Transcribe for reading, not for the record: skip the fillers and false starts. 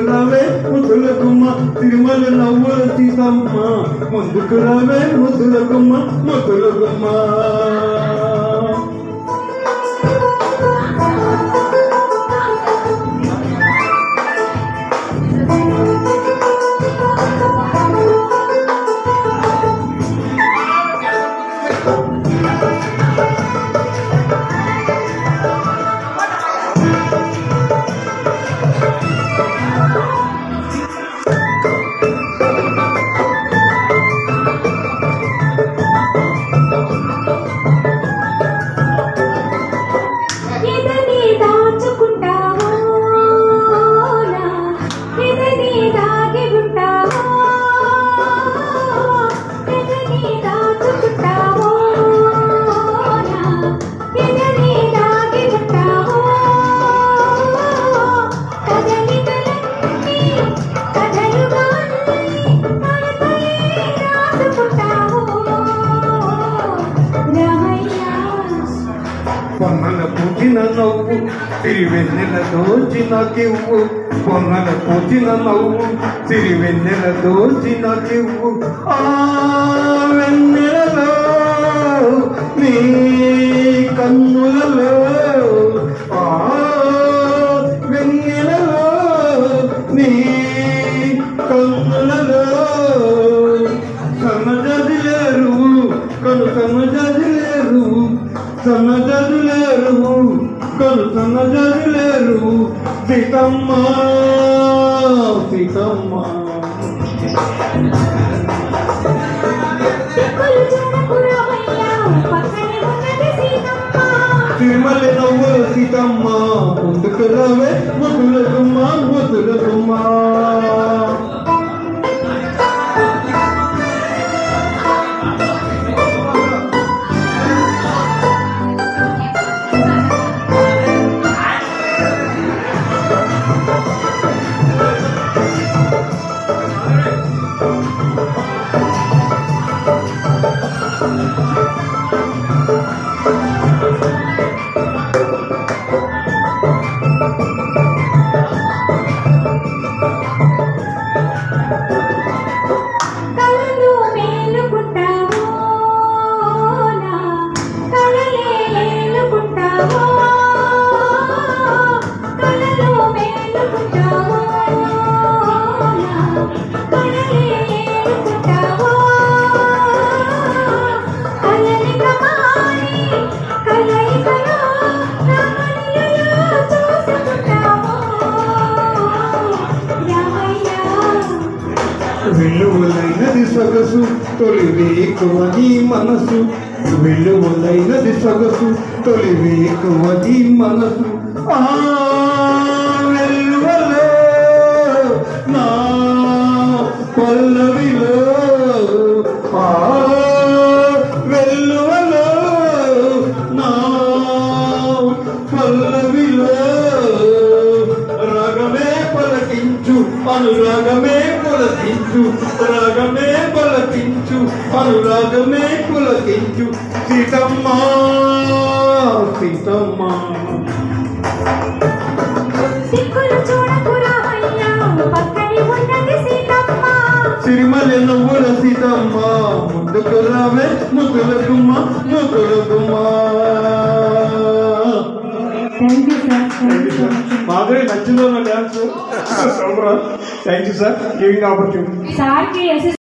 రావే ముద్దుల గుమ్మ తిరుమల నవ్వుల సీతమ్మ ముందుకు రావే ముద్దుల గుమ్మ ముద్దుల గుమ్మ పొన్నల పూచిన నవ్వు సిరివెన్నెల దోచిన కివ్వు పొన్నల పూచిన నవ్వు సిరివెన్నెల దోచిన కివ్వు ఆ వెన్నెలలో నీ కన్నులలో ఆ వెన్నెలలో నీ కన్నులలో కన్నజదిలేరు కను కన్నజదిలేరు సన్నజదులేరు కను సన్నజదులేరు సీతమ్మ సీతమ్మ తిరుమల నవ్వుల సీతమ్మ ముందుకు రావే ముద్దుల గుమ్మ ముద్దుల గుమ్మ వెల్లువలైనది సొగసు తొలి వేకువది మనసు వెల్లువలైనది సొగసు తొలి వేకువది మనసు ఆ వెల్లువలో నా పల్లవిలో ఆ వెల్లువలో నా పల్లవిలో రాగమే పలకించు అనురాగమే పులకించు రాగమే పలకించు అనురాగమే పులకించు సీతమ్మ సీతమ్మ సిరిమల నవ్వుల సీతమ్మ ముందుకు రావే ముద్దుల గుమ్మ ముద్దుల గుమ్మ మాధురి నచ్చిందో నా dance thank you sir giving opportunity